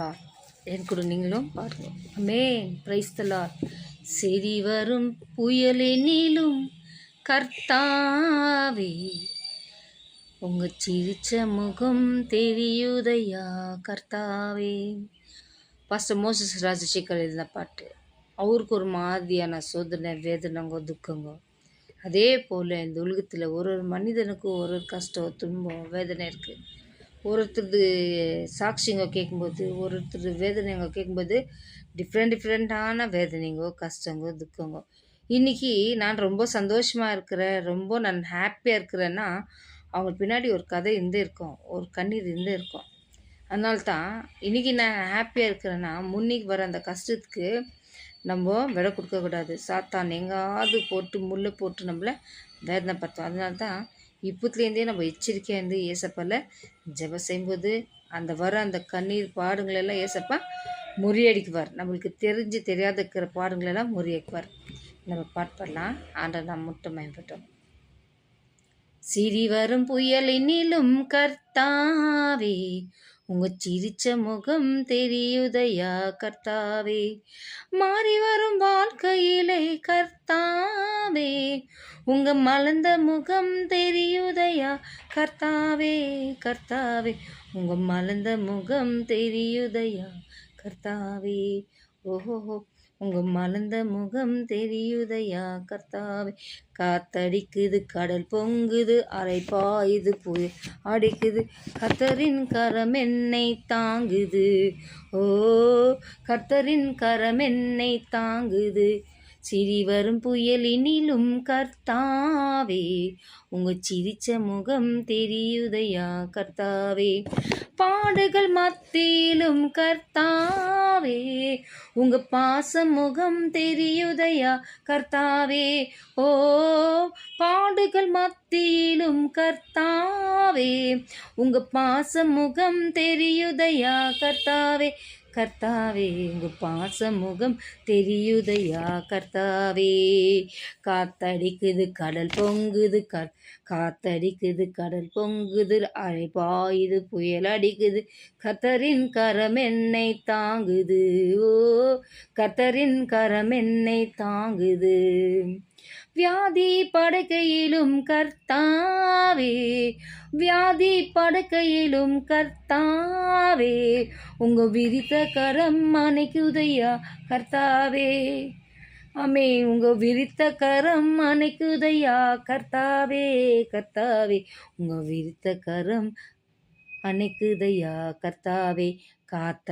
Lord. என் கூட நீங்களும் பாருங்க. ஆமென். Praise the Lord. செடி வரும் புயலினிலும் கர்த்தாவே உங்க சிரிச்ச முகம் தெரியுதையா கர்த்தாவே. பாஸ்டர் மோசஸ் ராஜசேகர் எழுதின பாட்டு. அவருக்கு ஒரு மாதிரியான சோதனை, வேதனைங்க, துக்கங்க. அதே போல் இந்த உலகத்தில் ஒரு ஒரு மனிதனுக்கும் ஒரு ஒரு கஷ்டம், துன்பம், வேதனை இருக்குது. ஒருத்தர் சாட்சிங்க கேட்கும்போது, ஒருத்தர் வேதனைங்க கேட்கும்போது டிஃப்ரெண்ட்டான வேதனைங்கோ, கஷ்டங்கோ, துக்கங்கோ. இன்றைக்கி நான் ரொம்ப சந்தோஷமாக இருக்கிறேன், ரொம்ப நான் ஹாப்பியாக இருக்கிறேன்னா அவங்க பின்னாடி ஒரு கதை இருந்தே இருக்கும், ஒரு கண்ணீர் இருந்தே இருக்கும். அதனால்தான் இன்றைக்கி நான் ஹாப்பியாக இருக்கிறேன்னா முன்னிக்கு வர அந்த கஷ்டத்துக்கு நம்ம விட கொடுக்கக்கூடாது. சாத்தான் எங்காவது போட்டு முள்ளை போட்டு நம்மளை வேதனைப்படுத்தும். அதனால தான் இப்போத்துலேருந்தே நம்ம எச்சரிக்கையாக இருந்து ஏசப்பால ஜெபம் செய்யும்போது அந்த கண்ணீர் பாடுங்களெல்லாம் ஏசப்பா முறியடிக்குவார். நம்மளுக்கு தெரியாத இருக்கிற பாடுங்களெல்லாம் முறியடிக்குவார். நம்ம பாட்டு பாடலாம். ஆண்டவர் நாம் மட்டும் மேம்பட்டோம். சிரி வரும் புயலினிலும் கர்த்தாவே உங்க சிரிச்ச முகம் தெரியுதையா கர்த்தாவே. மாறி வரும் வாழ்க்கையிலே கர்த்தாவே உங்க மலர்ந்த முகம் தெரியுதையா கர்த்தாவே. கர்த்தாவே உங்க மலர்ந்த முகம் தெரியுதையா கர்த்தாவே. ஓஹோ உங்க மலர்ந்த முகம் தெரியுதையா கர்த்தாவே. காத்தடிக்குது, கடல் பொங்குது, அலை பாயுது, புயல் அடிக்குது, கர்த்தரின் கரம் என்னை தாங்குது. ஓ கர்த்தரின் கரம் என்னை தாங்குது. சிரி வரும் புயலினிலும் கர்த்தாவே உங்க சிரிச்ச முகம் தெரியுதையா கர்த்தாவே. பாடுகள் மத்தியிலும் கர்த்தாவே உங்க பாச முகம் தெரியுதையா கர்த்தாவே. ஓ பாடுகள் மத்தியிலும் கர்த்தாவே உங்க பாச முகம் தெரியுதையா கர்த்தாவே. கர்த்தாவே உங்க பாச முகம் தெரியுதையா கர்த்தாவே. காத்தடிக்குது, கடல் பொங்குது, காத்தடிக்குது, கடல் பொங்குது, அலை பாயுது, புயல் அடிக்குது, கர்த்தரின் கரம் என்னை தாங்குது. ஓ கர்த்தரின் கரம் என்னை தாங்குது. வியாதி படுக்கையிலும் கர்த்தாவே, வியாதி படுக்கையிலும் கர்த்தாவே உங்க விரித்த கரம் அணைக்குதையா கர்த்தாவே. ஆமே உங்க விரித்த கரம் அணைக்குதையா கர்த்தாவே. கர்த்தாவே உங்க விரித்த கரம் அணைக்குதையா கர்த்தாவே. காத்த